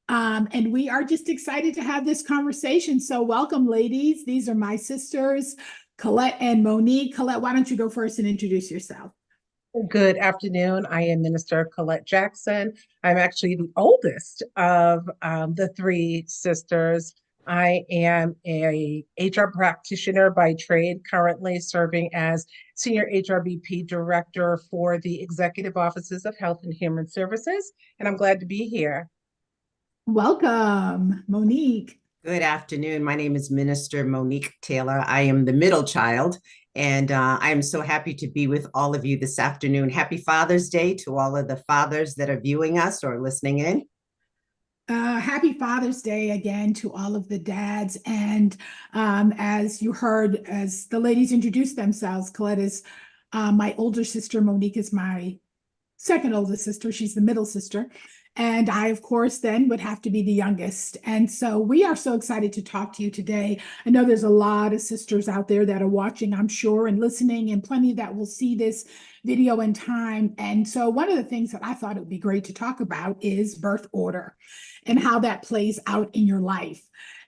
And we are just excited to have this conversation. So welcome, ladies. These are my sisters, Colette and Monique. Colette, why don't you go first and introduce yourself? Good afternoon. I am Minister Colette Jackson. I'm actually the oldest of the three sisters. I am a HR practitioner by trade, currently serving as Senior HRBP Director for the Executive Offices of Health and Human Services, and I'm glad to be here. Welcome, Monique. Good afternoon. My name is Minister Monique Taylor. I am the middle child, and I am so happy to be with all of you this afternoon. Happy Father's Day to all of the fathers that are viewing us or listening in. Happy Father's Day again to all of the dads. And as you heard, as the ladies introduced themselves, Colette is my older sister. Monique is my second oldest sister. She's the middle sister. And I, of course, then would have to be the youngest. And so we are so excited to talk to you today. I know there's a lot of sisters out there that are watching, I'm sure, and listening, and plenty that will see this video in time. And so one of the things that I thought it would be great to talk about is birth order and how that plays out in your life.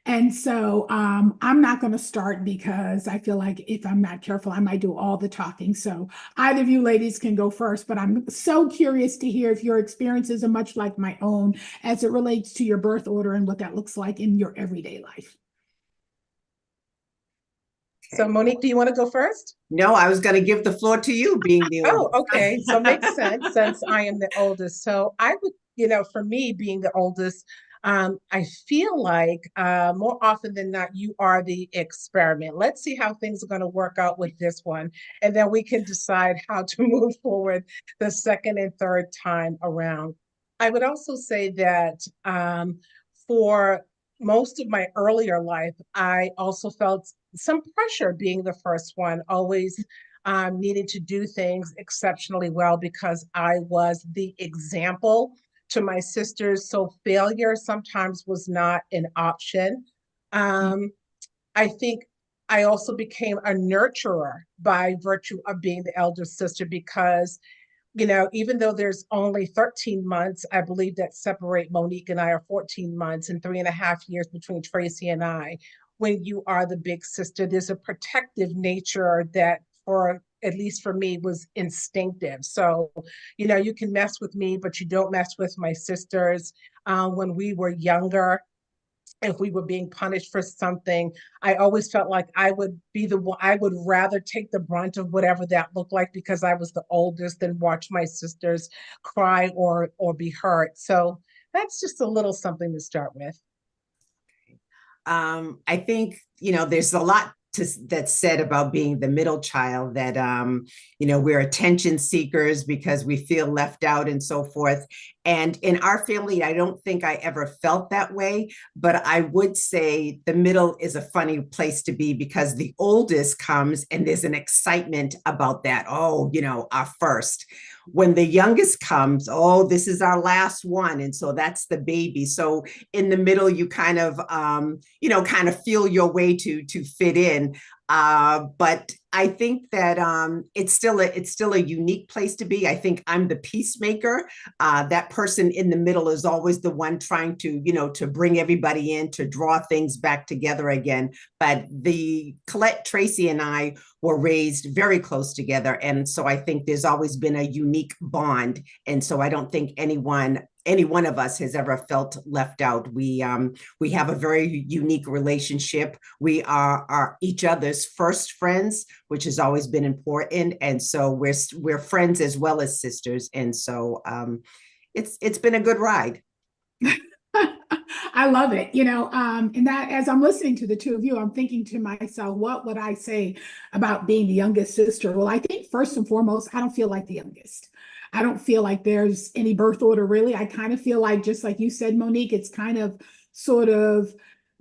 And so I'm not going to start because I feel like if I'm not careful, I might do all the talking. So either of you ladies can go first, but I'm so curious to hear if your experiences are much like my own as it relates to your birth order and what that looks like in your everyday life. So Monique, do you want to go first? No, I was going to give the floor to you, being the Oh, oldest. okay. So it makes sense since I am the oldest. So I would, for me being the oldest, I feel like more often than not, you are the experiment. Let's see how things are going to work out with this one. And then we can decide how to move forward the second and third time around. I would also say that for most of my earlier life, I also felt some pressure being the first one, always needed to do things exceptionally well because I was the example to my sisters. So failure sometimes was not an option. I think I also became a nurturer by virtue of being the elder sister because, even though there's only 13 months, I believe that separate Monique and I are 14 months and 3.5 years between Traci and I. When you are the big sister, there's a protective nature that for at least for me was instinctive. So, you can mess with me, but you don't mess with my sisters. When we were younger, if we were being punished for something, I always felt like I would be the one, I would rather take the brunt of whatever that looked like because I was the oldest than watch my sisters cry or be hurt. So that's just a little something to start with. I think, there's a lot that's said about being the middle child, that we're attention seekers because we feel left out and so forth. And in our family, I don't think I ever felt that way, but I would say the middle is a funny place to be because the oldest comes and there's an excitement about that. Oh, our first. When the youngest comes, oh, this is our last one. And so that's the baby. So in the middle, you kind of, kind of feel your way to fit in. But I think that it's still a unique place to be. I think I'm the peacemaker. That person in the middle is always the one trying to, to bring everybody in, to draw things back together again. But the Colette, Traci, and I were raised very close together, and so I think there's always been a unique bond. And so I don't think any one of us has ever felt left out. We have a very unique relationship. We are each other's first friends, which has always been important, and so we're friends as well as sisters. And so it's been a good ride. I love it, and that as I'm listening to the two of you, I'm thinking to myself, what would I say about being the youngest sister? Well, I think first and foremost, I don't feel like the youngest. I don't feel like there's any birth order, really. I kind of feel like, just like you said, Monique, it's kind of sort of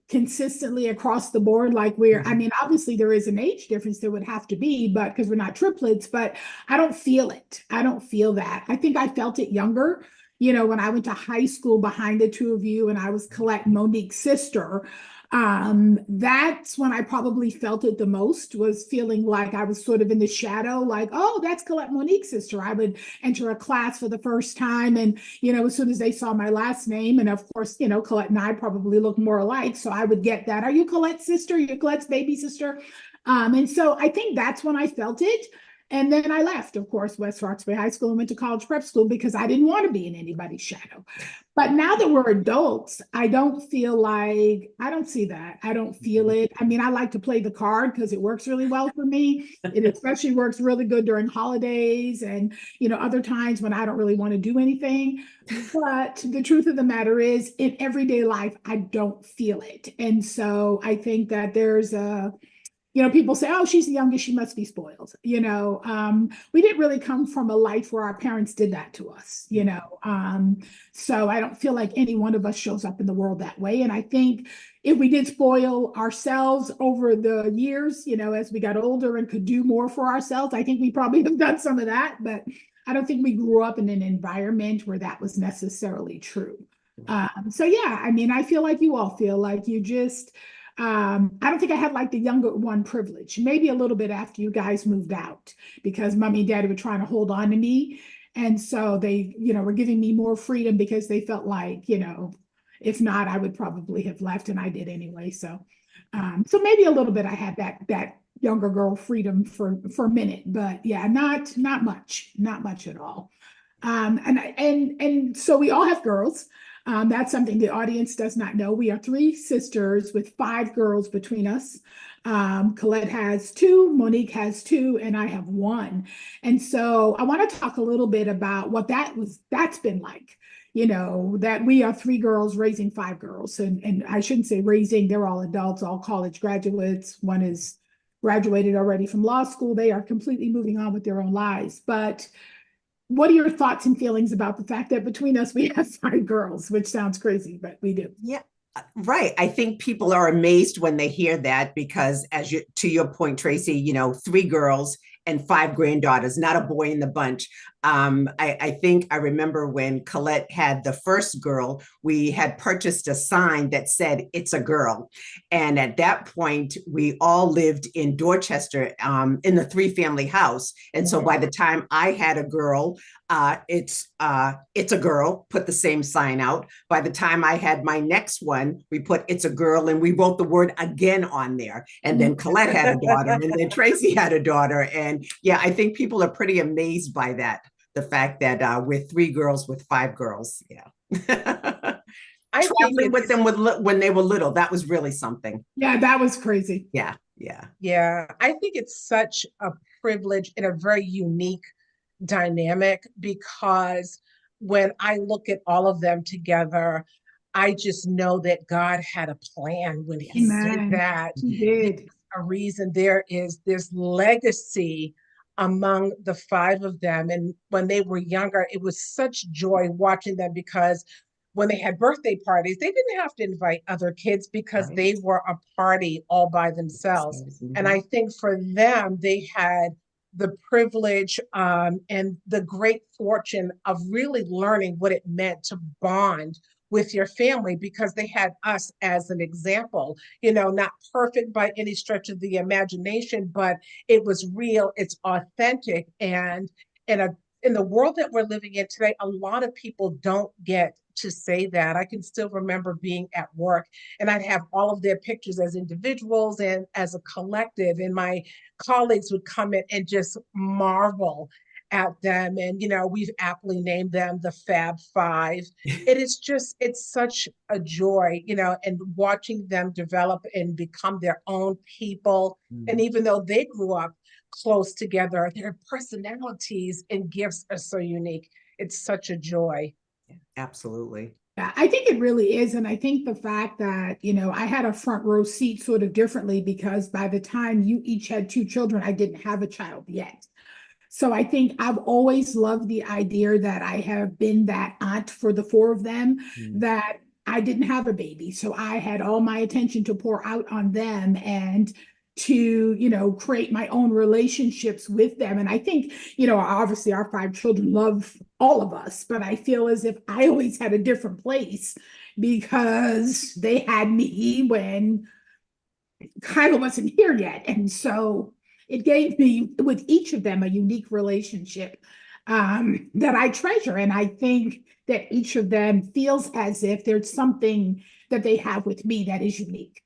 consistently across the board. Like I mean, obviously there is an age difference, there would have to be, but because we're not triplets, but I don't feel it. I don't feel that. I think I felt it younger. When I went to high school behind the two of you and I was Colette and Monique's sister, That's when I probably felt it the most, was feeling like I was sort of in the shadow, like, oh, that's Colette Monique's sister. I would enter a class for the first time, and as soon as they saw my last name, and of course, Colette and I probably look more alike, so I would get that. Are you Colette's sister? You're Colette's baby sister? And so I think that's when I felt it. And then I left, of course, West Roxbury High School and went to college prep school because I didn't want to be in anybody's shadow. But now that we're adults, I don't see that. I don't feel it. I mean, I like to play the card because it works really well for me. It especially works really good during holidays and, other times when I don't really want to do anything. But the truth of the matter is, in everyday life, I don't feel it. And so I think that there's people say, oh, she's the youngest, she must be spoiled. We didn't really come from a life where our parents did that to us, so I don't feel like any one of us shows up in the world that way. And I think if we did spoil ourselves over the years, as we got older and could do more for ourselves, I think we probably have done some of that, but I don't think we grew up in an environment where that was necessarily true. So yeah, I mean, I feel like you all feel like you just, I don't think I had like the younger one privilege, maybe a little bit after you guys moved out, because mommy and daddy were trying to hold on to me. And so they, were giving me more freedom because they felt like, if not, I would probably have left, and I did anyway. So, so maybe a little bit I had that younger girl freedom for a minute, but yeah, not much at all. And so we all have girls. That's something the audience does not know. We are three sisters with five girls between us. Colette has two, Monique has two, and I have one. And so I want to talk a little bit about what that's been like, that we are three girls raising five girls. And I shouldn't say raising, they're all adults, all college graduates. One is graduated already from law school. They are completely moving on with their own lives. But what are your thoughts and feelings about the fact that between us we have five girls, which sounds crazy, but we do? Yeah, right. I think people are amazed when they hear that because, to your point, Traci, three girls and five granddaughters, not a boy in the bunch. I think I remember when Colette had the first girl, we had purchased a sign that said, "It's a girl." And at that point, we all lived in Dorchester in the three-family house. And so by the time I had a girl, it's a girl, put the same sign out. By the time I had my next one, we put "It's a girl," and we wrote the word "again" on there. And then Colette had a daughter, and then Traci had a daughter. And yeah, I think people are pretty amazed by that. The fact that we're three girls with five girls. Yeah. Traveling with them when they were little, that was really something. Yeah, that was crazy. Yeah. I think it's such a privilege and a very unique dynamic, because when I look at all of them together, I just know that God had a plan when he did that. He did. There's a reason. There's legacy among the five of them. And when they were younger, it was such joy watching them, because when they had birthday parties, they didn't have to invite other kids because they were a party all by themselves. And I think for them, they had the privilege and the great fortune of really learning what it meant to bond with your family, because they had us as an example, not perfect by any stretch of the imagination, but it was real, it's authentic. And in the world that we're living in today, a lot of people don't get to say that. I can still remember being at work, and I'd have all of their pictures as individuals and as a collective, and my colleagues would come in and just marvel at them. And we've aptly named them the Fab Five. It's such a joy, and watching them develop and become their own people. And even though they grew up close together, their personalities and gifts are so unique. It's such a joy. Absolutely. Yeah, I think it really is. And I think the fact that, I had a front row seat sort of differently, because by the time you each had two children, I didn't have a child yet. So I think I've always loved the idea that I have been that aunt for the four of them, that I didn't have a baby. So I had all my attention to pour out on them and to, create my own relationships with them. And I think, obviously our five children love all of us, but I feel as if I always had a different place, because they had me when Kyla wasn't here yet. And so it gave me, with each of them, a unique relationship that I treasure. And I think that each of them feels as if there's something that they have with me that is unique.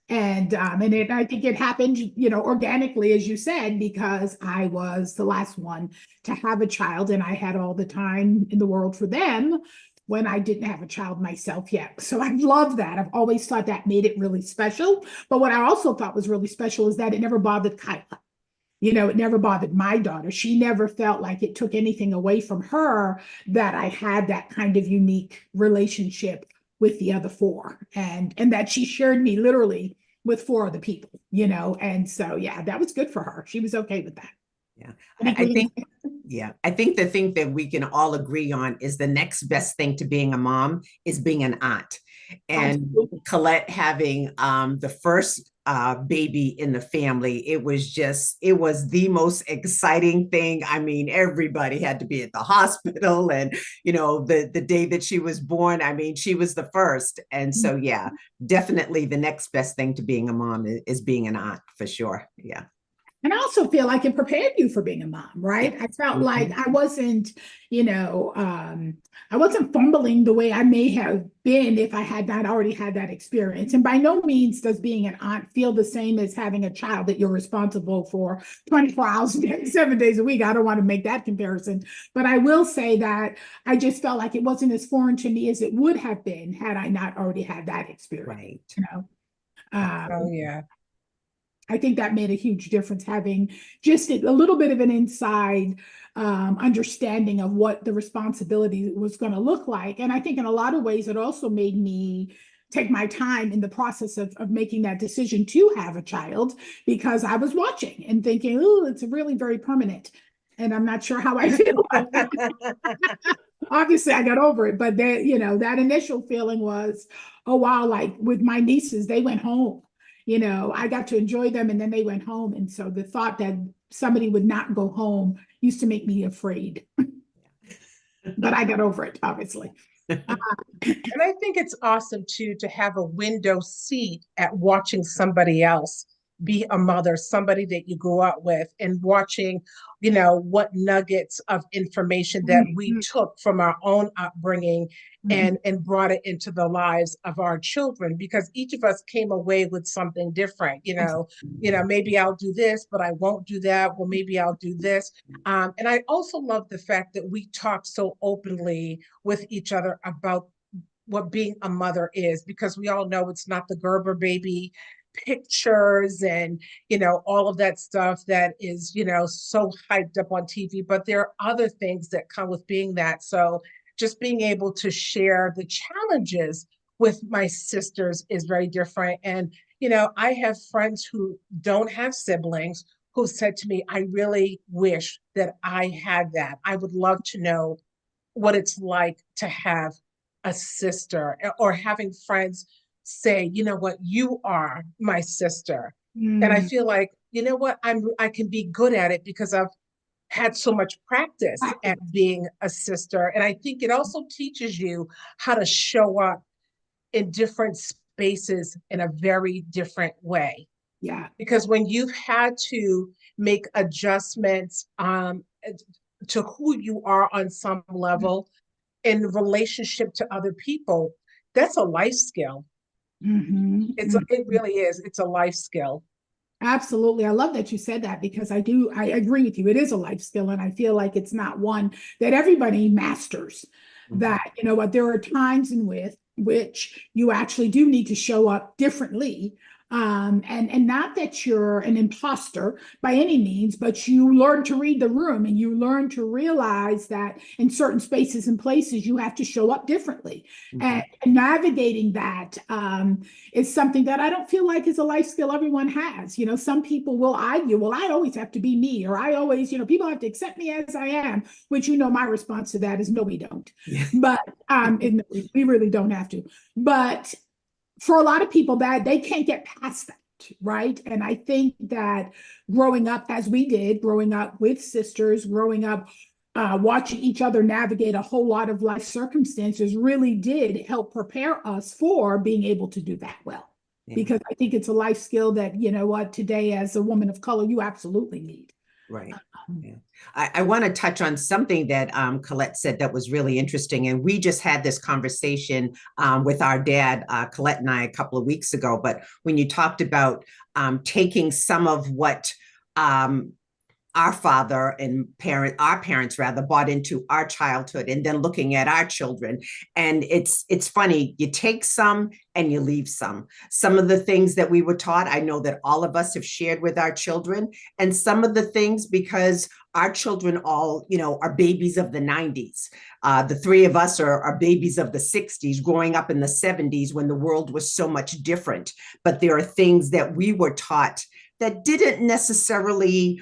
And I think it happened, organically, as you said, because I was the last one to have a child, and I had all the time in the world for them when I didn't have a child myself yet. So I love that. I've always thought that made it really special. But what I also thought was really special is that it never bothered Kyla. It never bothered my daughter. She never felt like it took anything away from her that I had that kind of unique relationship with the other four, and that she shared me literally with four other people, and so, yeah, that was good for her. She was okay with that. Yeah, I think the thing that we can all agree on is the next best thing to being a mom is being an aunt. And Absolutely. Colette having the first baby in the family, it was the most exciting thing. I mean, everybody had to be at the hospital, and the day that she was born, I mean, she was the first. And so, yeah, definitely the next best thing to being a mom is being an aunt, for sure. Yeah. And I also feel like it prepared you for being a mom, right? I felt like I wasn't, I wasn't fumbling the way I may have been if I had not already had that experience. And by no means does being an aunt feel the same as having a child that you're responsible for 24 hours a day, 7 days a week. I don't want to make that comparison. But I will say that I just felt like it wasn't as foreign to me as it would have been had I not already had that experience. Right. Oh, yeah. I think that made a huge difference, having just a little bit of an inside understanding of what the responsibility was going to look like. And I think in a lot of ways, it also made me take my time in the process of making that decision to have a child, because I was watching and thinking, oh, it's really very permanent. And I'm not sure how I feel. Obviously, I got over it, but that initial feeling was, oh, wow, like with my nieces, they went home. I got to enjoy them, and then they went home. And so the thought that somebody would not go home used to make me afraid. But I got over it, obviously. And I think it's awesome too to have a window seat at watching somebody else be a mother, somebody that you grew up with, and watching, what nuggets of information that we took from our own upbringing and brought it into the lives of our children, because each of us came away with something different. Maybe I'll do this, but I won't do that. Well, maybe I'll do this. And I also love the fact that we talk so openly with each other about what being a mother is, because we all know it's not the Gerber baby pictures and all of that stuff that is so hyped up on TV, but there are other things that come with being that. So just being able to share the challenges with my sisters is very different. And I have friends who don't have siblings who said to me, I really wish that I had that. I would love to know what it's like to have a sister, or having friends say, what, you are my sister. And I feel like, what, I can be good at it because I've had so much practice at being a sister. And I think it also teaches you how to show up in different spaces in a very different way. Yeah. Because when you've had to make adjustments to who you are on some level in relationship to other people, that's a life skill. It really is. It's a life skill. Absolutely. I love that you said that, because I agree with you. It is a life skill. And I feel like it's not one that everybody masters. That, what, there are times in which you actually do need to show up differently. And not that you're an imposter by any means, but you learn to read the room, and you learn to realize that in certain spaces and places you have to show up differently. And navigating that is something that I don't feel like is a life skill everyone has. Some people will argue, well, I always have to be me, or I always, people have to accept me as I am, which, my response to that is no, we don't. But we really don't have to. But for a lot of people, that they can't get past that, right? And I think that growing up as we did, growing up with sisters, growing up watching each other navigate a whole lot of life circumstances really did help prepare us for being able to do that well. Yeah. Because I think it's a life skill that, you know what, today as a woman of color, you absolutely need. Right. Yeah. I want to touch on something that Colette said that was really interesting. And we just had this conversation with our dad, Colette and I, a couple of weeks ago. But when you talked about taking some of what our father and our parents rather bought into our childhood and then looking at our children. And it's funny, you take some and you leave some. Some of the things that we were taught, I know that all of us have shared with our children, and some of the things because our children all, are babies of the 90s. The three of us are babies of the 60s, growing up in the 70s when the world was so much different. But there are things that we were taught that didn't necessarily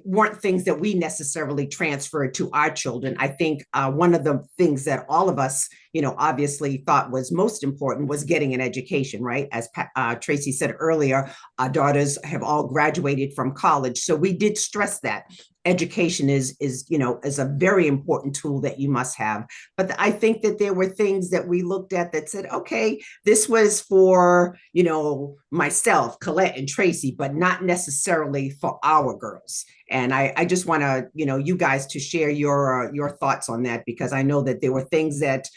weren't things that we necessarily transferred to our children. I think one of the things that all of us, obviously thought was most important was getting an education, right? As Traci said earlier, our daughters have all graduated from college. So we did stress that education is a very important tool that you must have. But I think that there were things that we looked at that said, okay, this was for, myself, Colette and Traci, but not necessarily for our girls. And I just want to, you guys to share your thoughts on that, because I know that there were things that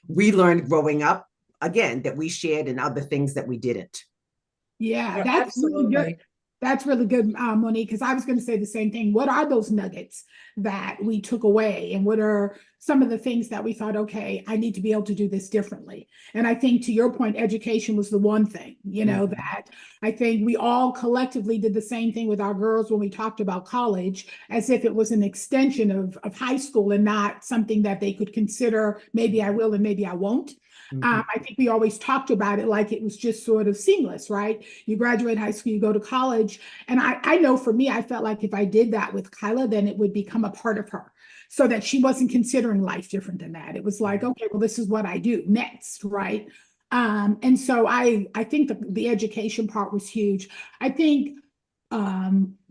we learned growing up, again, that we shared, and other things that we didn't. Yeah, that's really good. That's really good, Monique, because I was going to say the same thing. What are those nuggets that we took away? And what are some of the things that we thought, okay, I need to be able to do this differently? And I think to your point, education was the one thing, that I think we all collectively did the same thing with our girls when we talked about college, as if it was an extension of high school and not something that they could consider, maybe I will and maybe I won't. I think we always talked about it like it was just sort of seamless, right? You graduate high school, you go to college. And I know for me, I felt like if I did that with Kyla, then it would become a part of her, so that she wasn't considering life different than that. It was like, okay, well, this is what I do next, right? And so I think the education part was huge. I think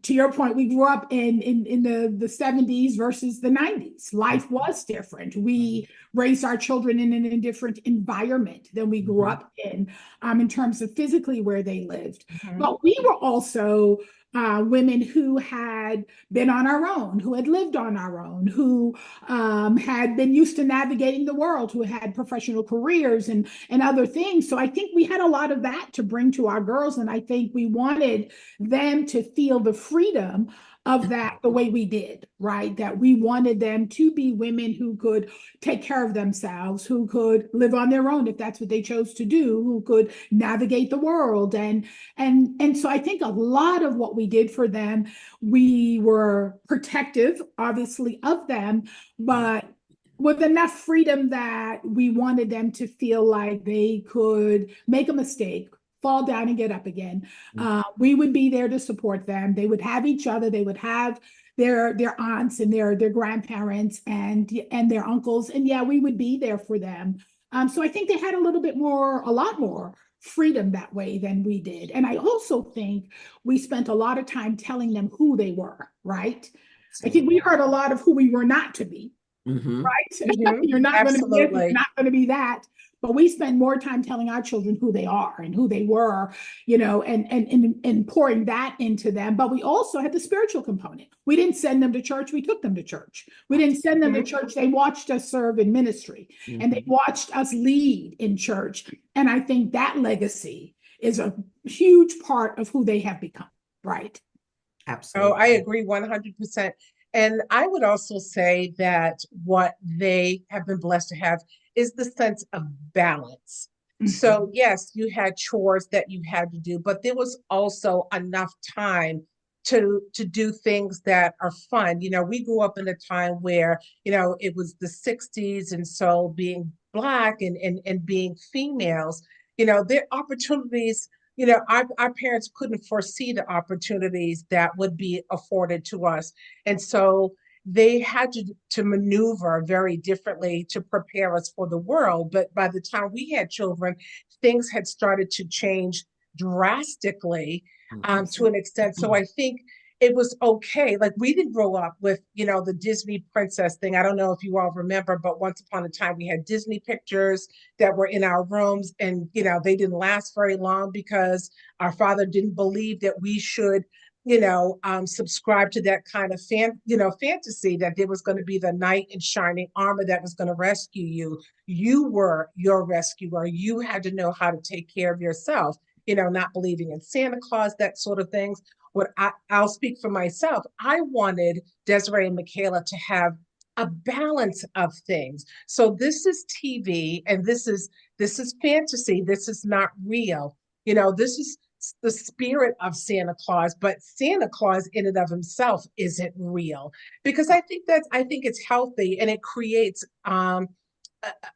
to your point, we grew up in the 70s versus the 90s. Life was different. We raised our children in a different environment than we grew up in terms of physically where they lived. But we were also women who had been on our own, who had lived on our own, who had been used to navigating the world, who had professional careers and other things. So I think we had a lot of that to bring to our girls. And I think we wanted them to feel the freedom of that the way we did, right? That we wanted them to be women who could take care of themselves, who could live on their own if that's what they chose to do, who could navigate the world. And so I think a lot of what we did for them, we were protective, obviously, of them, but with enough freedom that we wanted them to feel like they could make a mistake, fall down and get up again. We would be there to support them. They would have each other. They would have their aunts and their grandparents and their uncles. And yeah, we would be there for them. So I think they had a lot more freedom that way than we did. And I also think we spent a lot of time telling them who they were, right? I think we heard a lot of who we were not to be. Right? You're not going to be this, you're not going to be that. But we spend more time telling our children who they are and who they were, and pouring that into them. But we also had the spiritual component. We didn't send them to church, we took them to church. We didn't send them to church, they watched us serve in ministry and they watched us lead in church. And I think that legacy is a huge part of who they have become, right? Absolutely. Oh, I agree 100%. And I would also say that what they have been blessed to have is the sense of balance. So yes, you had chores that you had to do, but there was also enough time to do things that are fun. We grew up in a time where, it was the 60s. And so being Black and being females, their opportunities, our parents couldn't foresee the opportunities that would be afforded to us. And so they had to maneuver very differently to prepare us for the world. But by the time we had children, things had started to change drastically to an extent. So I think it was okay. Like we didn't grow up with, the Disney princess thing. I don't know if you all remember, but once upon a time we had Disney pictures that were in our rooms, and they didn't last very long because our father didn't believe that we should subscribe to that kind of fantasy that there was going to be the knight in shining armor that was going to rescue you. You were your rescuer. You had to know how to take care of yourself, not believing in Santa Claus, that sort of things. I'll speak for myself. I wanted Desiree and Michaela to have a balance of things. So this is TV, and this is fantasy. This is not real. This is the spirit of Santa Claus, but Santa Claus in and of himself isn't real, because I think it's healthy, and it creates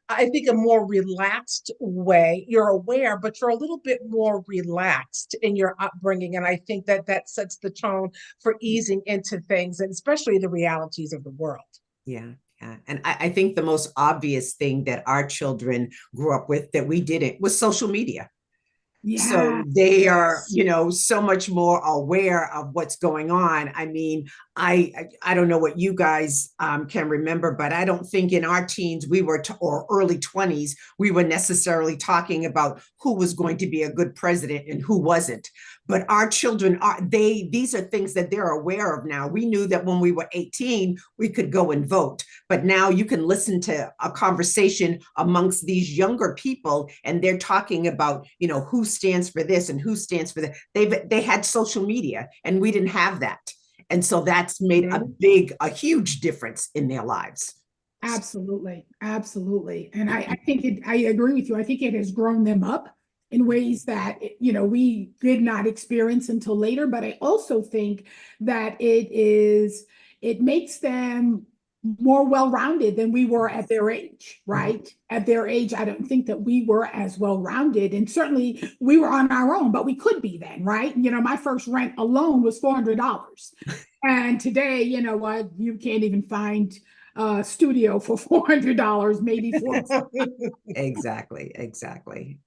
I think a more relaxed way. You're aware, but you're a little bit more relaxed in your upbringing. And I think that sets the tone for easing into things, and especially the realities of the world. Yeah. Yeah. And I think the most obvious thing that our children grew up with that we didn't was social media. So Yeah. they are, Yes. so much more aware of what's going on. I mean, I don't know what you guys can remember, but I don't think in our teens or early 20s, we were necessarily talking about who was going to be a good president and who wasn't. But our children these are things that they're aware of now. We knew that when we were 18, we could go and vote. But now you can listen to a conversation amongst these younger people, and they're talking about, who stands for this and who stands for that. They had social media, and we didn't have that. And so that's made a huge difference in their lives. Absolutely. Absolutely. And I think I agree with you. I think it has grown them up in ways that, we did not experience until later. But I also think that it makes them more well-rounded than we were at their age, right? At their age, I don't think that we were as well-rounded, and certainly we were on our own, but we could be then, right? My first rent alone was $400. And today, you know what, you can't even find a studio for $400, maybe for Exactly.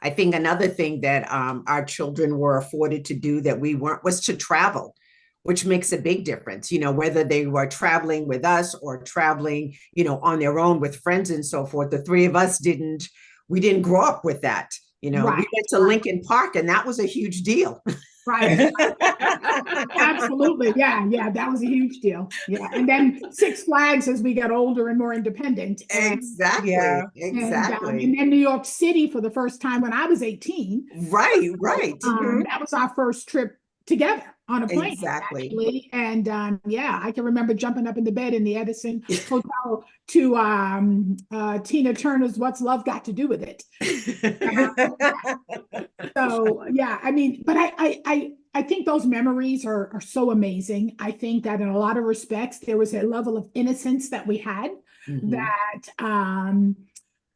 I think another thing that our children were afforded to do that we weren't was to travel, which makes a big difference, whether they were traveling with us or traveling, on their own with friends and so forth. The three of us we didn't grow up with that. right, We went to Lincoln Park, and that was a huge deal. right. Absolutely. Yeah, that was a huge deal. Yeah. And then Six Flags as we got older and more independent. Exactly. And then New York City for the first time when I was 18. Right. That was our first trip together on a plane, Exactly. actually. And I can remember jumping up in the bed in the Edison Hotel to Tina Turner's "What's Love Got to Do with It." So yeah, I mean, but I think those memories are so amazing. I think that in a lot of respects, there was a level of innocence that we had that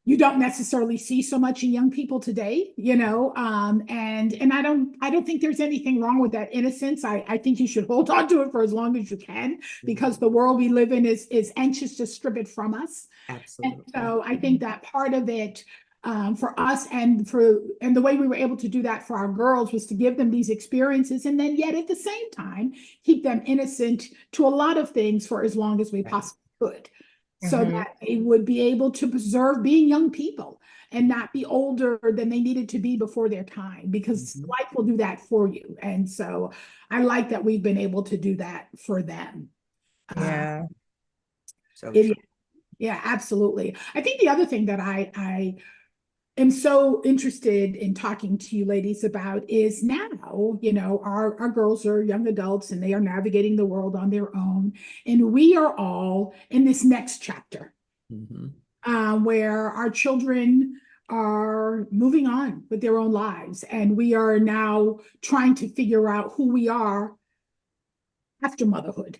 you don't necessarily see so much in young people today, and I don't think there's anything wrong with that innocence. I think you should hold on to it for as long as you can, because the world we live in is anxious to strip it from us. Absolutely. And so I think that part of it for us and the way we were able to do that for our girls was to give them these experiences, and then yet at the same time keep them innocent to a lot of things for as long as we possibly could, so that they would be able to preserve being young people and not be older than they needed to be before their time, because life will do that for you. And so I like that we've been able to do that for them. Yeah. Yeah, absolutely. I think the other thing that I am so interested in talking to you ladies about is now, our girls are young adults and they are navigating the world on their own. And we are all in this next chapter where our children are moving on with their own lives. And we are now trying to figure out who we are after motherhood.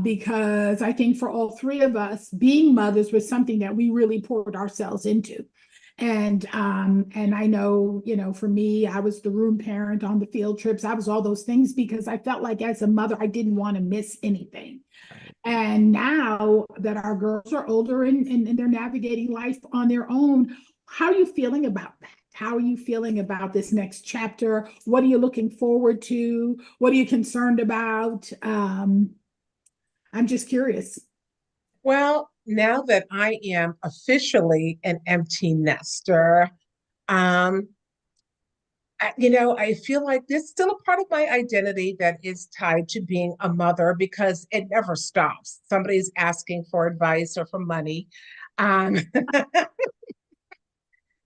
Because I think for all three of us, being mothers was something that we really poured ourselves into. And I know, for me, I was the room parent on the field trips. I was all those things because I felt like as a mother, I didn't want to miss anything. And now that our girls are older and they're navigating life on their own, how are you feeling about that? How are you feeling about this next chapter? What are you looking forward to? What are you concerned about? I'm just curious. Well, now that I am officially an empty nester, um, I feel like there's still a part of my identity that is tied to being a mother because it never stops. Somebody's asking for advice or for money, um,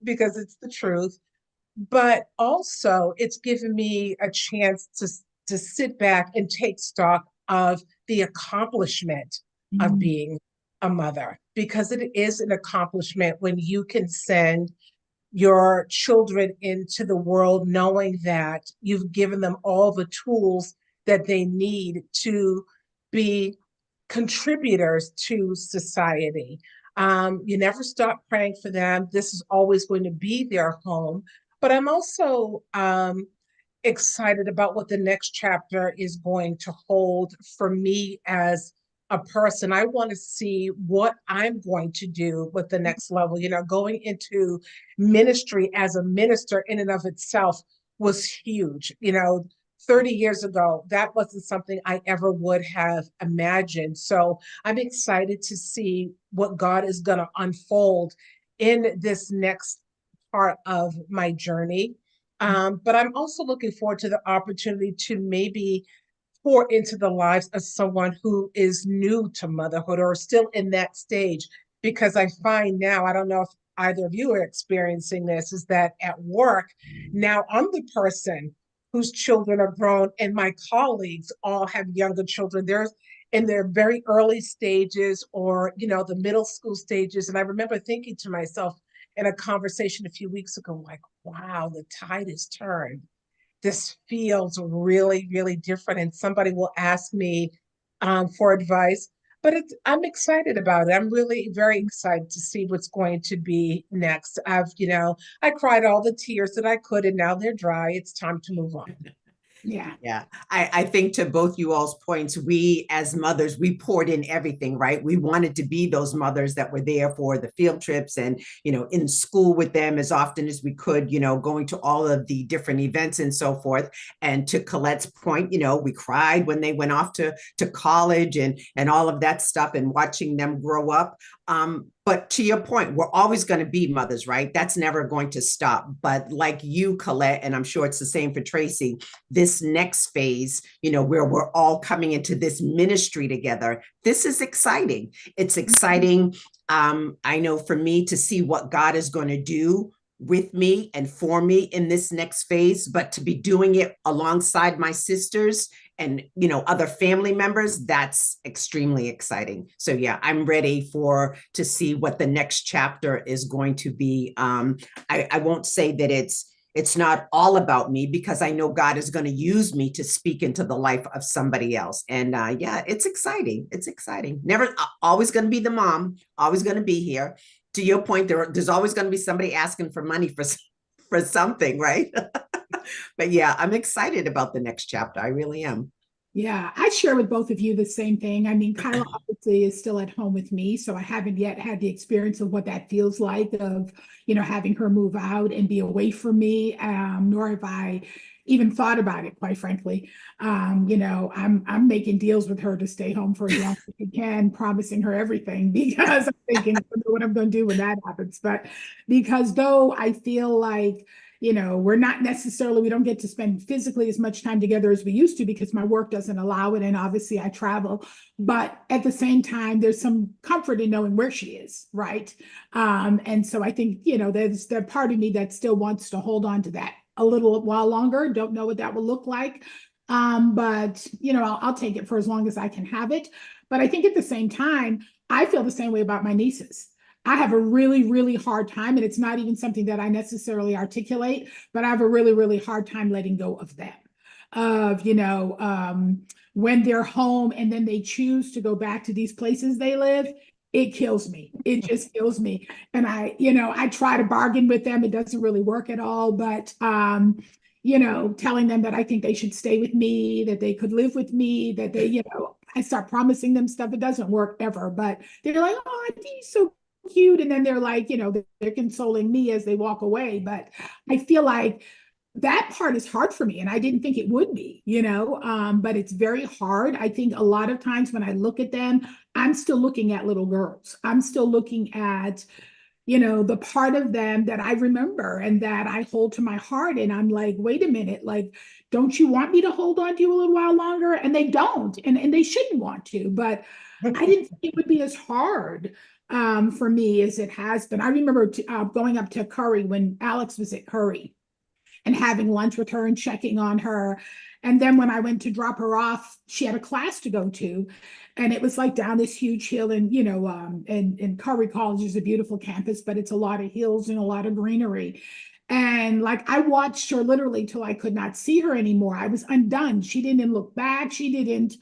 because it's the truth. But also, it's given me a chance to sit back and take stock of the accomplishment of Mm, being a mother, because it is an accomplishment when you can send your children into the world knowing that you've given them all the tools that they need to be contributors to society. You never stop praying for them. This is always going to be their home. But I'm also excited about what the next chapter is going to hold for me as a person. I want to see what I'm going to do with the next level. Going into ministry as a minister in and of itself was huge. 30 years ago, that wasn't something I ever would have imagined. So I'm excited to see what God is going to unfold in this next part of my journey. But I'm also looking forward to the opportunity to maybe pour into the lives of someone who is new to motherhood or still in that stage. Because I find now, I don't know if either of you are experiencing this, is that at work, now I'm the person whose children are grown, and my colleagues all have younger children. They're in their very early stages or, the middle school stages. And I remember thinking to myself in a conversation a few weeks ago, like, wow, the tide has turned. This feels really, really different. And somebody will ask me for advice, but I'm excited about it. I'm really very excited to see what's going to be next. I cried all the tears that I could, and now they're dry. It's time to move on. yeah. Yeah, I think to both you all's points, we as mothers, we poured in everything, right? We wanted to be those mothers that were there for the field trips and, in school with them as often as we could, going to all of the different events and so forth. And to Colette's point, we cried when they went off to college and all of that stuff and watching them grow up. But to your point, we're always going to be mothers, right? That's never going to stop. But like you, Colette, and I'm sure it's the same for Traci, this next phase, where we're all coming into this ministry together, this is exciting. It's exciting. I know for me to see what God is going to do with me and for me in this next phase, but to be doing it alongside my sisters and other family members, that's extremely exciting. So yeah, I'm ready to see what the next chapter is going to be. I won't say that it's not all about me, because I know God is going to use me to speak into the life of somebody else. And yeah, it's exciting. It's exciting. Never always going to be the mom, always going to be here. To your point, there's always going to be somebody asking for money for something, right? But yeah, I'm excited about the next chapter. I really am. Yeah, I share with both of you the same thing. I mean, Kyla obviously is still at home with me, so I haven't yet had the experience of what that feels like of, having her move out and be away from me. Nor have I even thought about it, quite frankly. I'm making deals with her to stay home for as long as we can, promising her everything because I'm thinking I don't know what I'm going to do when that happens. But because though I feel like we're not necessarily, we don't get to spend physically as much time together as we used to because my work doesn't allow it. And obviously I travel, but at the same time, there's some comfort in knowing where she is, right? And so I think, there's the part of me that still wants to hold on to that a little while longer. Don't know what that will look like. But I'll take it for as long as I can have it. But I think at the same time, I feel the same way about my nieces. I have a really, really hard time, and it's not even something that I necessarily articulate, but I have a really, really hard time letting go of them. Of, when they're home and then they choose to go back to these places they live, it kills me. It just kills me. And I try to bargain with them. It doesn't really work at all, but telling them that I think they should stay with me, that they could live with me, that they, I start promising them stuff. It doesn't work ever, but they're like, oh, Auntie's so cute. And then they're like, they're consoling me as they walk away. But I feel like that part is hard for me. And I didn't think it would be, but it's very hard. I think a lot of times when I look at them, I'm still looking at little girls. I'm still looking at, the part of them that I remember and that I hold to my heart. And I'm like, wait a minute, like, don't you want me to hold on to you a little while longer? And they don't, and they shouldn't want to, but I didn't think it would be as hard for me as it has been. I remember going up to Curry when Alex was at Curry and having lunch with her and checking on her. And then when I went to drop her off, she had a class to go to. And it was like down this huge hill. And, and Curry College is a beautiful campus, but it's a lot of hills and a lot of greenery. And like I watched her literally till I could not see her anymore. I was undone. She didn't look back. She didn't,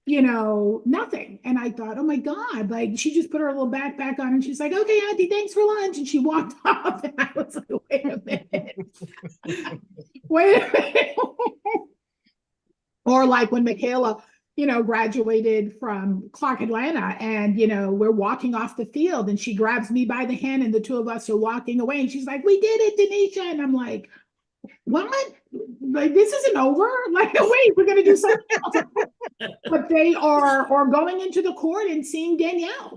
nothing. And I thought, oh my God, like she just put her little backpack on and she's like, okay, Auntie, thanks for lunch. And she walked off. And I was like, wait a minute. Wait a minute. Or like when Michaela, graduated from Clark Atlanta and, we're walking off the field and she grabs me by the hand and the two of us are walking away and she's like, we did it, Denisha. And I'm like, what? Like, this isn't over? Like, no, wait, we're going to do something else. But they are going into the court and seeing Danielle,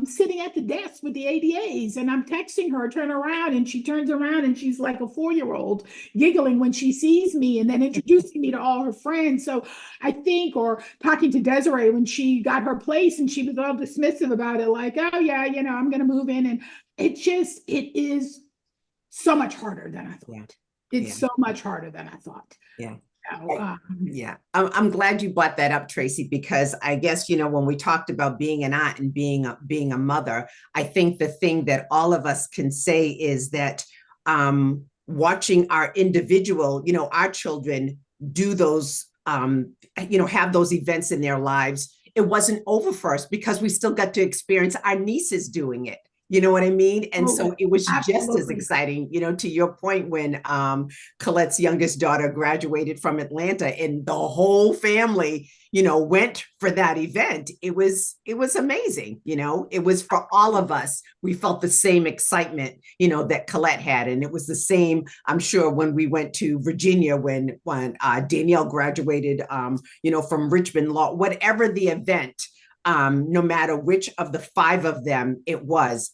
sitting at the desk with the ADAs. And I'm texting her, turn around, and she turns around and she's like a 4-year-old giggling when she sees me and then introducing me to all her friends. So I think, or talking to Desiree when she got her place and she was all dismissive about it, like, oh yeah, I'm going to move in. And it is so much harder than I thought. Yeah. It's so much harder than I thought. Yeah. So, yeah. I'm glad you brought that up, Traci, because I guess, when we talked about being an aunt and being a mother, I think the thing that all of us can say is that watching our individual, our children do those, have those events in their lives, it wasn't over for us because we still got to experience our nieces doing it. You know what I mean? And so it was just as exciting, to your point, when Colette's youngest daughter graduated from Atlanta and the whole family, went for that event. It was amazing. It was for all of us. We felt the same excitement, that Colette had. And it was the same, I'm sure, when we went to Virginia, when Danielle graduated, from Richmond Law, whatever the event. No matter which of the 5 of them it was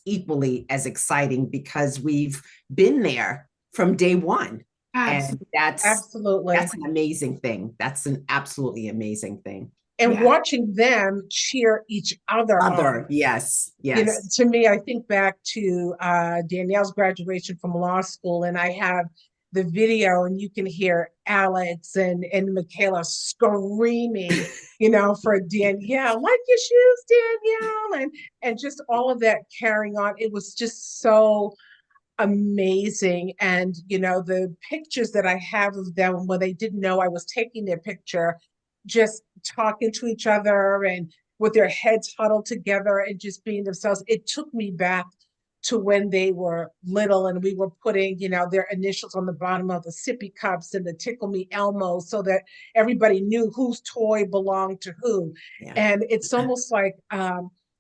equally as exciting because we've been there from day one. absolutely. And Absolutely. that's an amazing thing. That's an absolutely amazing thing. And watching them cheer each other on. Yes. To me, I think back to Danielle's graduation from law school, and I have the video and you can hear Alex and Michaela screaming, for Danielle, like your shoes, Danielle, and just all of that carrying on. It was just so amazing. And, the pictures that I have of them when they didn't know I was taking their picture, just talking to each other and with their heads huddled together and just being themselves. It took me back to when they were little and we were putting, their initials on the bottom of the sippy cups and the Tickle Me Elmo so that everybody knew whose toy belonged to who. Yeah. And it's almost like,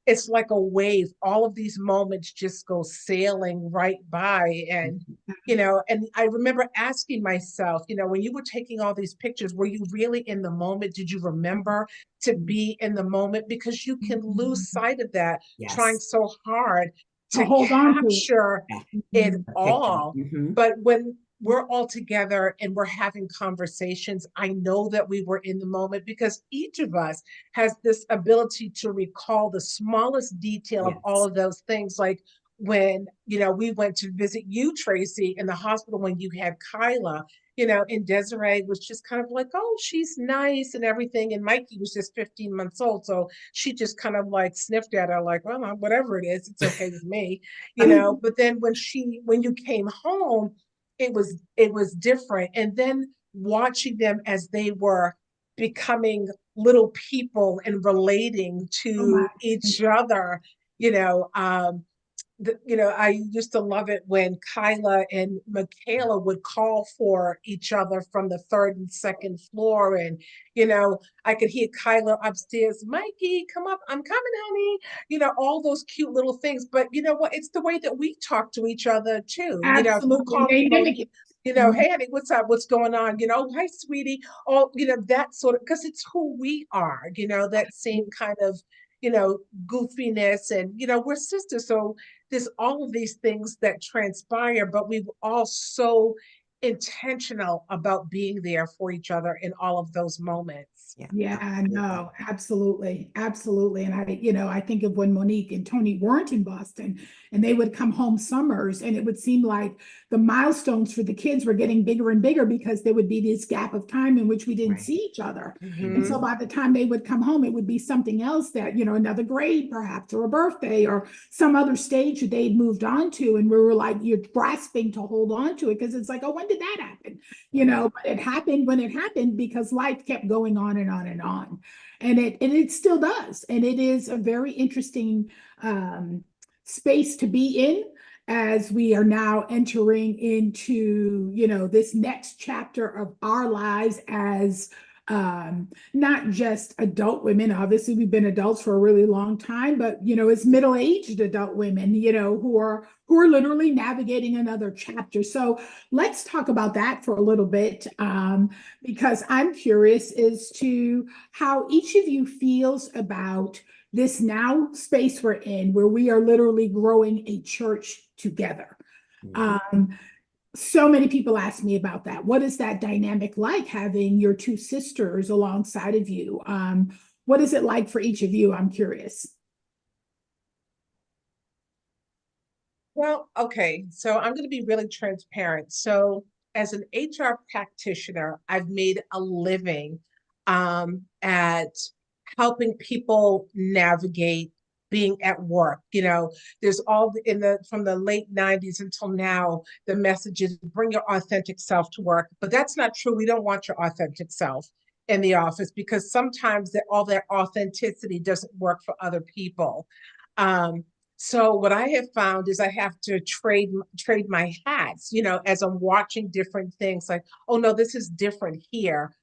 it's like a wave. All of these moments just go sailing right by. And, and I remember asking myself, when you were taking all these pictures, were you really in the moment? Did you remember to be in the moment? Because you can lose sight of that, trying so hard to hold capture it all. Mm-hmm. But when we're all together and we're having conversations, I know that we were in the moment because each of us has this ability to recall the smallest detail of all of those things. Like when, we went to visit you, Traci, in the hospital when you had Kyla, and Desiree was just kind of like, oh, she's nice and everything. And Mikey was just 15 months old. So she just kind of like sniffed at her like, well, whatever it is, it's okay with me, But then when you came home, it was different. And then watching them as they were becoming little people and relating to each other, I used to love it when Kyla and Michaela would call for each other from the third and second floor. And, I could hear Kyla upstairs, Mikey, come up, I'm coming, honey. All those cute little things. But you know what? It's the way that we talk to each other too. You'll Absolutely. call They me mimic Monique, it. Mhm. hey, honey, what's up? What's going on? Hi, sweetie. All, that sort of, because it's who we are, that same kind of, you know, goofiness. And, we're sisters. So there's all of these things that transpire, but we were all so intentional about being there for each other in all of those moments. Yeah, Yeah, absolutely. no, absolutely, absolutely. And I think of when Monique and Tony weren't in Boston and they would come home summers and it would seem like the milestones for the kids were getting bigger and bigger because there would be this gap of time in which we didn't Right. see each other. And Mhm. so by the time they would come home, it would be something else that, another grade perhaps, or a birthday or some other stage that they'd moved on to. And we were like, you're grasping to hold on to it because it's like, oh, when did that happen? But it happened when it happened because life kept going on and on and on. And it still does. And it is a very interesting space to be in as we are now entering into, this next chapter of our lives as not just adult women. Obviously, we've been adults for a really long time, but as middle-aged adult women, who are literally navigating another chapter. So let's talk about that for a little bit, because I'm curious as to how each of you feels about this now space we're in, where we are literally growing a church together. So many people ask me about that. What is that dynamic like, having your two sisters alongside of you? What is it like for each of you? I'm curious. Well, okay. So I'm going to be really transparent. So, as an HR practitioner, I've made a living at helping people navigate being at work. There's all in the from the late 90s until now, the message is bring your authentic self to work. But that's not true. We don't want your authentic self in the office because sometimes all that authenticity doesn't work for other people. Um, so what I have found is I have to trade my hats, as I'm watching different things like, oh no, this is different here.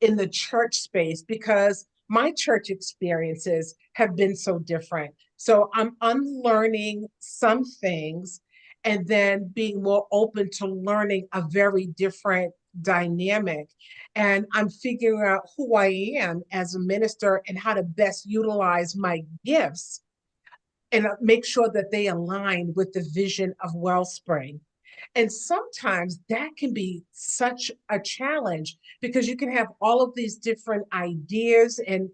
In the church space, because my church experiences have been so different. So I'm unlearning some things and then being more open to learning a very different dynamic. And I'm figuring out who I am as a minister and how to best utilize my gifts and make sure that they align with the vision of Wellspring. And sometimes that can be such a challenge because you can have all of these different ideas and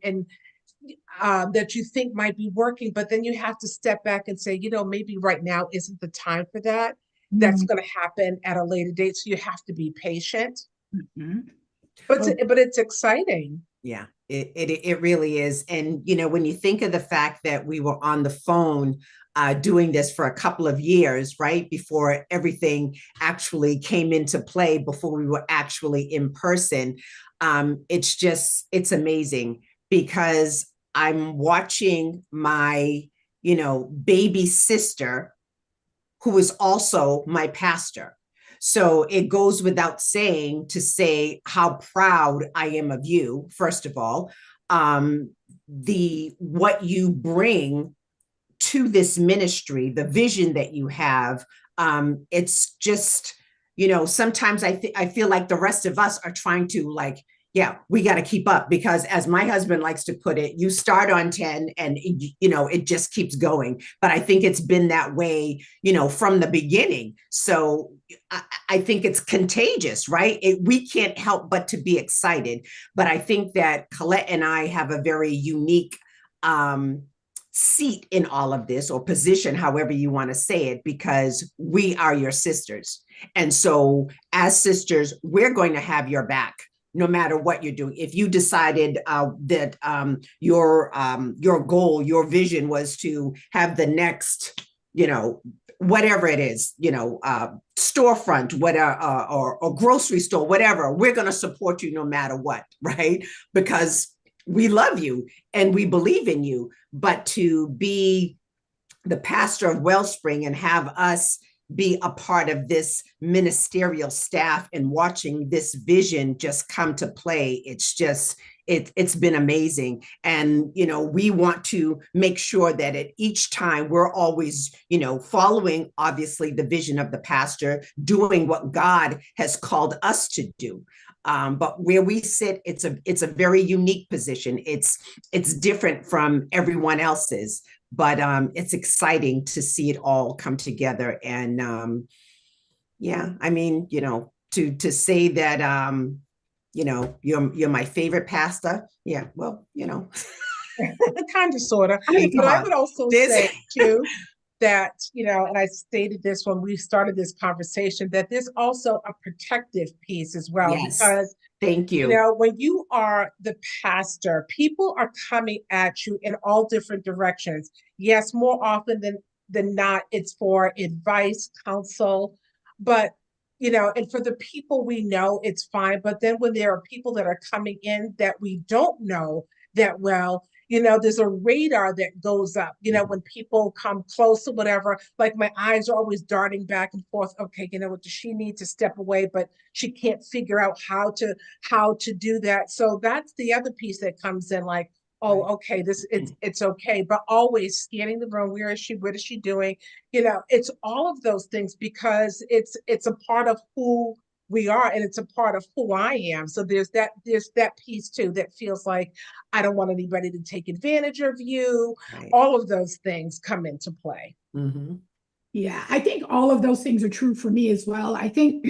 that you think might be working, but then you have to step back and say, maybe right now isn't the time for that. That's going to happen at a later date. So you have to be patient. Mhm. But Oh, but it's exciting. Yeah, it really is. And when you think of the fact that we were on the phone doing this for a couple of years, right, before everything actually came into play, before we were actually in person, it's amazing because I'm watching my, baby sister, who is also my pastor. So it goes without saying to say how proud I am of you, first of all. The what you bring to this ministry, the vision that you have, it's just, sometimes I feel like the rest of us are trying to yeah, we got to keep up because as my husband likes to put it, you start on 10 and it just keeps going. But I think it's been that way, from the beginning. So I think it's contagious, right? We can't help but to be excited. But I think that Colette and I have a very unique seat in all of this, or position, however you want to say it, because we are your sisters. And so as sisters, we're going to have your back no matter what you're doing. If you decided that your goal, your vision was to have the next, whatever it is, storefront, whatever, or grocery store, whatever, we're going to support you no matter what, right? Because we love you and we believe in you. But to be the pastor of Wellspring and have us be a part of this ministerial staff and watching this vision just come to play. It's been amazing. And, we want to make sure that at each time we're always, following obviously the vision of the pastor, doing what God has called us to do. But where we sit, it's a very unique position. It's different from everyone else's, but it's exciting to see it all come together. And yeah, I mean, to say that you're my favorite pastor. Yeah, well, kind of, sort of. I mean, But come I on. would also say too that, and I stated this when we started this conversation, that there's also a protective piece as well. Yes. Because, thank you. when you are the pastor, people are coming at you in all different directions. Yes, more often than not, it's for advice, counsel, but and for the people we know, it's fine. But then when there are people that are coming in that we don't know that well, there's a radar that goes up, when people come close or whatever, like my eyes are always darting back and forth. Okay, what does she need to step away, but she can't figure out how to do that. So that's the other piece that comes in, like, oh, okay, it's okay, but always scanning the room. Where is she? What is she doing? It's all of those things, because it's a part of who we are, and it's a part of who I am. So there's that piece too that feels like I don't want anybody to take advantage of you. Right. All of those things come into play. Mm-hmm. Yeah, I think all of those things are true for me as well. I think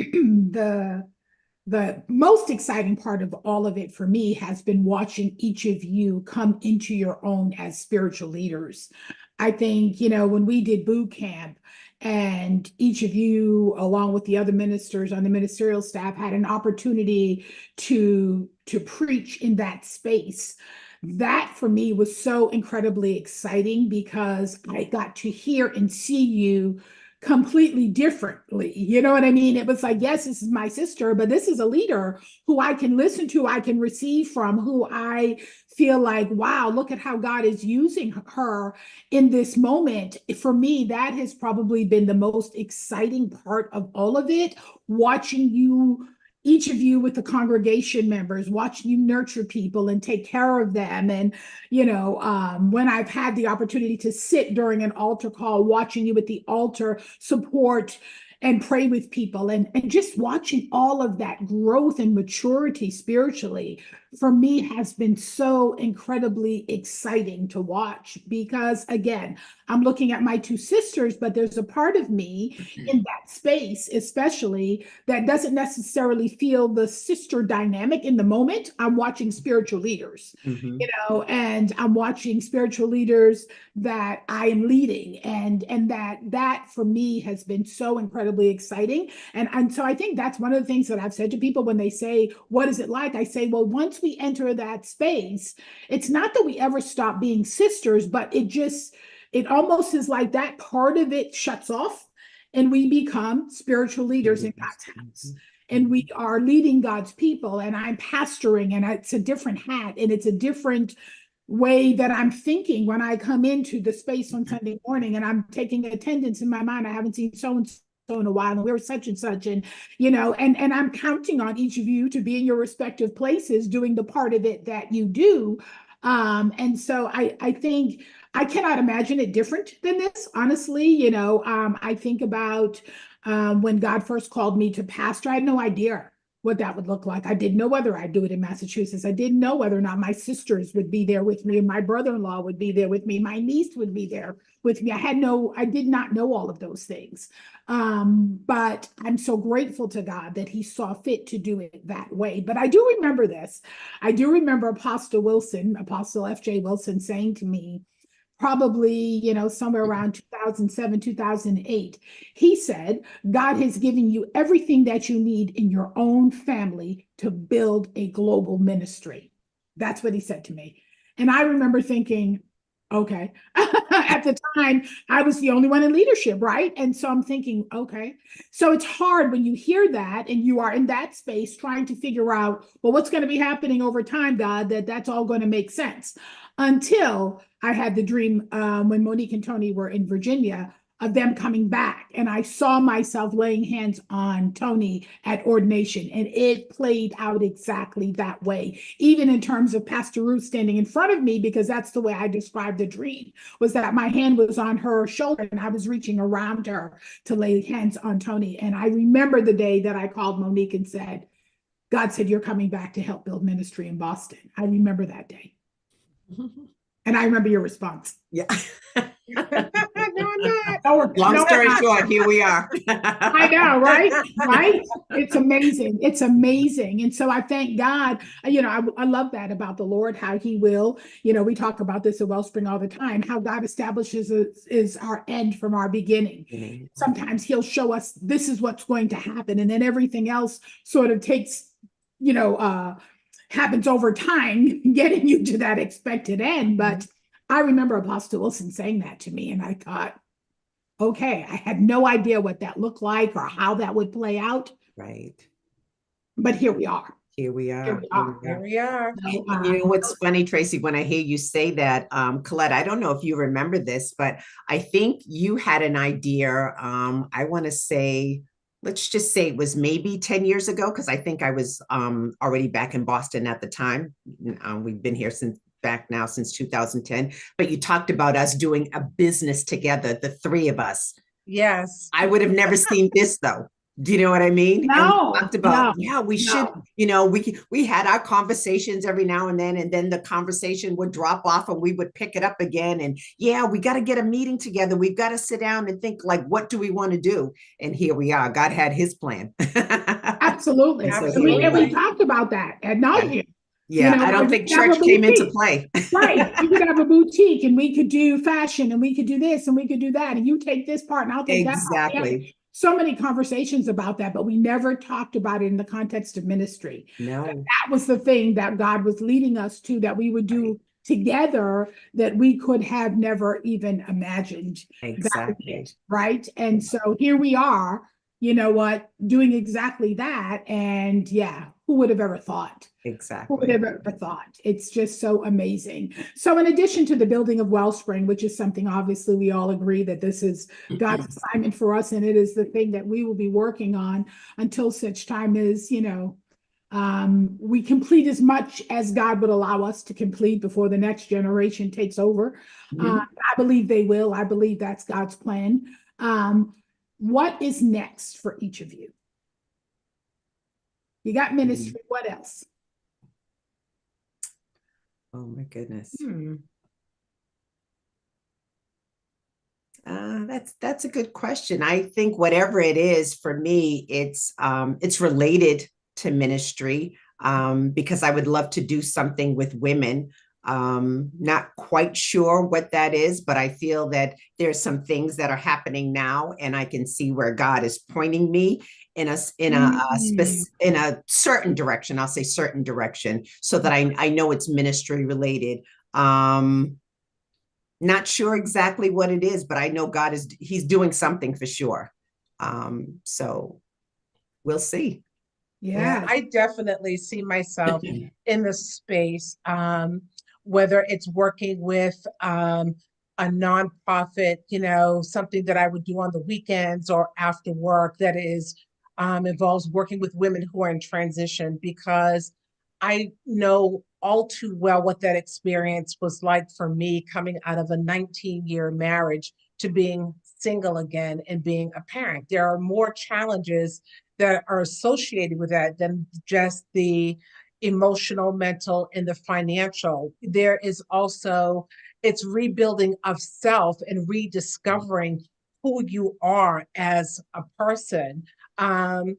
the most exciting part of all of it for me has been watching each of you come into your own as spiritual leaders. I think, when we did boot camp and each of you, along with the other ministers on the ministerial staff, had an opportunity to preach in that space. That for me was so incredibly exciting, because I got to hear and see you completely differently. You know what I mean? It was like, yes, this is my sister, but this is a leader who I can listen to, I can receive from, who I feel like, wow, look at how God is using her in this moment. For me, that has probably been the most exciting part of all of it, watching you, each of you with the congregation members, watching you nurture people and take care of them. And, when I've had the opportunity to sit during an altar call, watching you at the altar support and pray with people, and just watching all of that growth and maturity spiritually, for me, has been so incredibly exciting to watch. Because again, I'm looking at my two sisters, but there's a part of me in that space, especially, that doesn't necessarily feel the sister dynamic in the moment. I'm watching spiritual leaders, Mm-hmm. and I'm watching spiritual leaders that I am leading, and that for me has been so incredibly exciting. And so I think that's one of the things that I've said to people when they say, what is it like? I say, well, once we enter that space, it's not that we ever stop being sisters, but it almost is like that part of it shuts off, and we become spiritual leaders in God's house. And we are leading God's people, and I'm pastoring, and it's a different hat, and it's a different way that I'm thinking when I come into the space on Sunday morning, and I'm taking attendance in my mind. I haven't seen so and so in a while, and we're such and such, and and I'm counting on each of you to be in your respective places doing the part of it that you do. And so I think I cannot imagine it different than this, honestly. I think about when God first called me to pastor. I had no idea what that would look like. I didn't know whether I'd do it in Massachusetts. I didn't know whether or not my sisters would be there with me, and my brother-in-law would be there with me, my niece would be there with me. I did not know all of those things. But I'm so grateful to God that he saw fit to do it that way. But I do remember this. I do remember Apostle F.J. Wilson, saying to me, probably, somewhere around 2007, 2008, he said, God has given you everything that you need in your own family to build a global ministry. That's what he said to me. And I remember thinking, Okay. At the time, I was the only one in leadership, right? And so I'm thinking, okay. So it's hard when you hear that and you are in that space trying to figure out, well, what's going to be happening over time, God, that's all going to make sense. Until I had the dream when Monique and Tony were in Virginia of them coming back. And I saw myself laying hands on Tony at ordination, and it played out exactly that way, even in terms of Pastor Ruth standing in front of me, because that's the way I described the dream, was that my hand was on her shoulder and I was reaching around her to lay hands on Tony. And I remember the day that I called Monique and said, God said, you're coming back to help build ministry in Boston. I remember that day. And I remember your response. Yeah. No, I'm not. Long story short, here we are. I know, right? Right? It's amazing. It's amazing. And so I thank God, I love that about the Lord, how he will, we talk about this at Wellspring all the time, how God establishes is our end from our beginning. Mhm. Sometimes he'll show us this is what's going to happen. And then everything else sort of takes, happens over time, getting you to that expected end. But I remember Apostle Wilson saying that to me, and I thought, okay, I had no idea what that looked like or how that would play out. Right. But here we are. Here we are. Here we are. Here we are. So, You know what's funny, Tracy, when I hear you say that, Colette, I don't know if you remember this, but I think you had an idea. I want to say, let's just say it was maybe 10 years ago, because I think I was already back in Boston at the time. We've been here since 2010, but you talked about us doing a business together, the three of us. Yes. I would have never seen this though. Do you know what I mean? No, and we talked about, no, yeah, we should, we had our conversations every now and then the conversation would drop off and we would pick it up again. And yeah, we got to get a meeting together. We've got to sit down and think, like, what do we want to do? And here we are. God had his plan. Absolutely. And so And here we, we and we are. talked about that ad nauseam. Yeah, I don't think church came into play. Right. We could have a boutique and we could do fashion and we could do this and we could do that. And you take this part and I'll take that part. We had Exactly. so many conversations about that, but we never talked about it in the context of ministry. No. That was the thing that God was leading us to, that we would do together, that we could have never even imagined. Exactly. Right. And so here we are, doing exactly that. And yeah, who would have ever thought? Exactly. Who would have ever thought? It's just so amazing. So in addition to the building of Wellspring, which is something obviously we all agree that this is God's assignment for us, and it is the thing that we will be working on until such time as, we complete as much as God would allow us to complete before the next generation takes over. I believe they will. I believe that's God's plan. What is next for each of you? You got ministry. What else? Oh my goodness. That's a good question. I think whatever it is for me, it's related to ministry, because I would love to do something with women. Not quite sure what that is, but I feel that there's some things that are happening now, and I can see where God is pointing me in a certain direction. I'll say certain direction, so that I know it's ministry related. Not sure exactly what it is, but I know he's doing something for sure. So we'll see. Yeah. I definitely see myself in the space, whether it's working with a nonprofit, something that I would do on the weekends or after work that is involves working with women who are in transition, because I know all too well what that experience was like for me, coming out of a 19-year marriage to being single again and being a parent. There are more challenges that are associated with that than just the emotional, mental, and the financial. There is also, it's rebuilding of self and rediscovering who you are as a person. And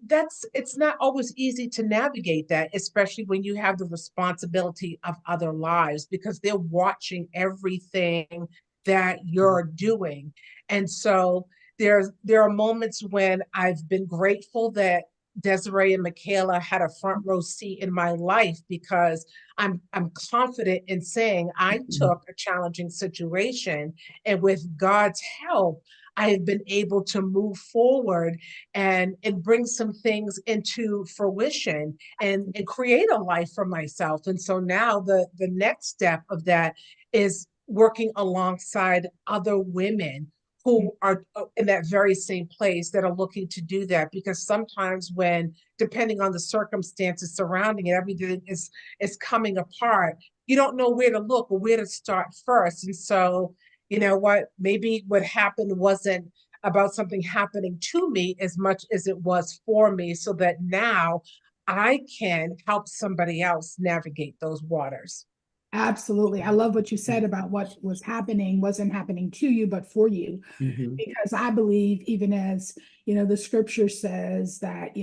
it's not always easy to navigate that, especially when you have the responsibility of other lives, because they're watching everything that you're doing. And so there are moments when I've been grateful that Desiree and Michaela had a front row seat in my life, because I'm confident in saying I took a challenging situation, and with God's help, I have been able to move forward and bring some things into fruition and create a life for myself. And so now the next step of that is working alongside other women who are in that very same place that are looking to do that. Because sometimes when, depending on the circumstances surrounding it, everything is coming apart, you don't know where to look or where to start first. And so, you know what, maybe what happened wasn't about something happening to me as much as it was for me, so that now I can help somebody else navigate those waters. Absolutely. I love what you said about what was happening wasn't happening to you, but for you. Mhm. Because I believe, even as, the scripture says that,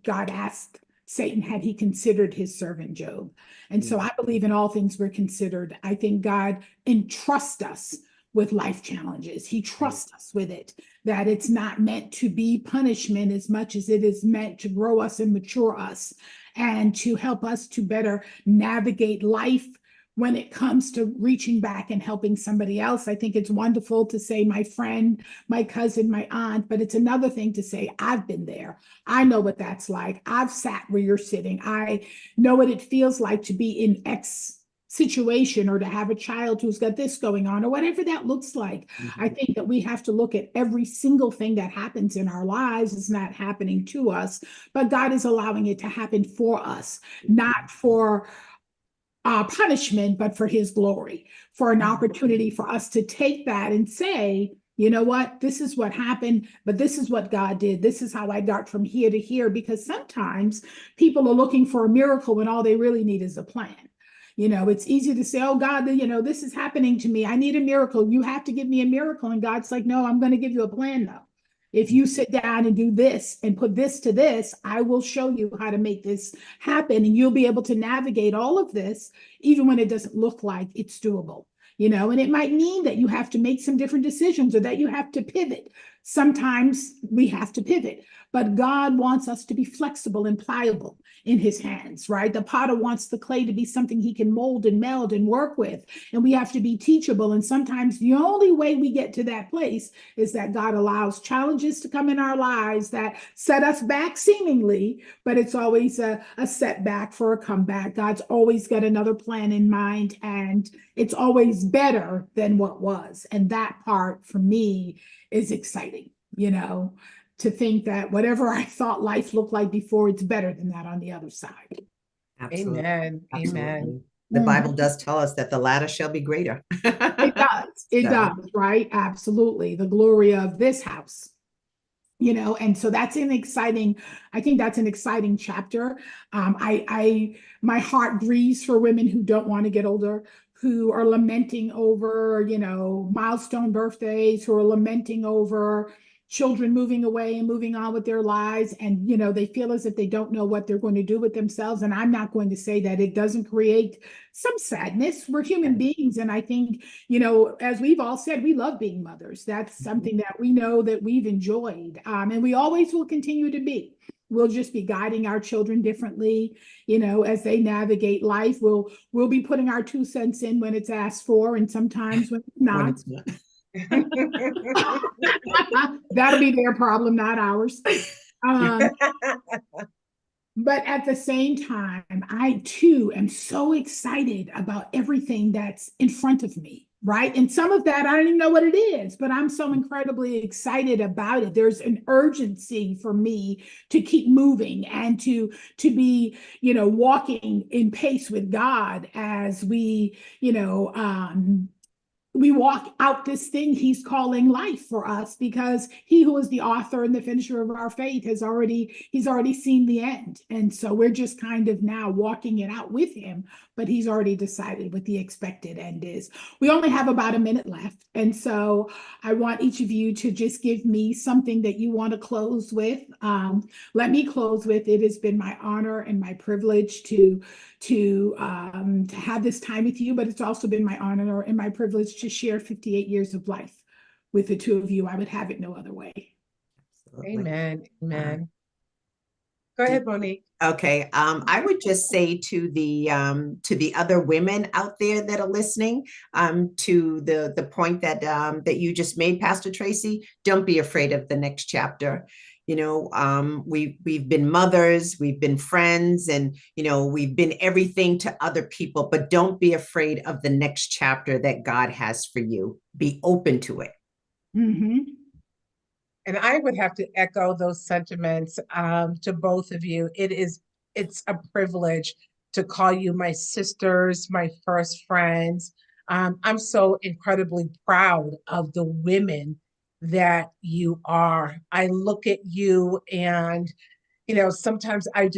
God asked Satan, had he considered his servant Job? And so I believe in all things we're considered. I think God entrusts us with life challenges. He trusts us with it, that it's not meant to be punishment as much as it is meant to grow us and mature us and to help us to better navigate life when it comes to reaching back and helping somebody else. I think it's wonderful to say my friend, my cousin, my aunt, but it's another thing to say, I've been there. I know what that's like. I've sat where you're sitting. I know what it feels like to be in X situation, or to have a child who's got this going on, or whatever that looks like. I think that we have to look at every single thing that happens in our lives is not happening to us, but God is allowing it to happen for us, not for punishment, but for his glory, for an opportunity for us to take that and say, you know what, this is what happened, but this is what God did. This is how I got from here to here. Because sometimes people are looking for a miracle when all they really need is a plan. It's easy to say, oh God, this is happening to me. I need a miracle. You have to give me a miracle. And God's like, no, I'm going to give you a plan though. If you sit down and do this and put this to this, I will show you how to make this happen. And you'll be able to navigate all of this, even when it doesn't look like it's doable. And it might mean that you have to make some different decisions, or that you have to pivot. Sometimes we have to pivot, but God wants us to be flexible and pliable in his hands, right? The potter wants the clay to be something he can mold and meld and work with. And we have to be teachable. And sometimes the only way we get to that place is that God allows challenges to come in our lives that set us back seemingly, but it's always a setback for a comeback. God's always got another plan in mind, and it's always better than what was. And that part for me is exciting, to think that whatever I thought life looked like before, it's better than that on the other side. Absolutely. Amen. Absolutely. Amen. The Bible does tell us that the latter shall be greater. It does. It So. does, right? Absolutely. The glory of this house. And so that's an exciting, I think that's an exciting chapter. My heart grieves for women who don't want to get older, who are lamenting over, milestone birthdays, who are lamenting over children moving away and moving on with their lives. And, they feel as if they don't know what they're going to do with themselves. And I'm not going to say that it doesn't create some sadness. We're human beings. And I think, as we've all said, we love being mothers. That's something that we know that we've enjoyed. And we always will continue to be. We'll just be guiding our children differently, as they navigate life. We'll be putting our 2 cents in when it's asked for, and sometimes when it's not. When it's not. That'll be their problem, not ours. But at the same time, I too am so excited about everything that's in front of me, right? And some of that, I don't even know what it is, but I'm so incredibly excited about it. There's an urgency for me to keep moving and to be, walking in pace with God as we walk out this thing he's calling life for us, because he who is the author and the finisher of our faith he's already seen the end. And so we're just kind of now walking it out with him, but he's already decided what the expected end is. We only have about a minute left. And so I want each of you to just give me something that you want to close with. Let me close with, it has been my honor and my privilege to have this time with you, but it's also been my honor and my privilege to share 58 years of life with the two of you. I would have it no other way. Absolutely. Amen. Amen. Go ahead, Monique. Okay, I would just say to the other women out there that are listening, to the point that that you just made, Pastor Traci, don't be afraid of the next chapter. You know, we've been mothers, we've been friends, and you know, we've been everything to other people, but don't be afraid of the next chapter that God has for you. Be open to it. Mhm. And I would have to echo those sentiments to both of you. It's a privilege to call you my sisters, my first friends. I'm so incredibly proud of the women that you are. I look at you and, sometimes I just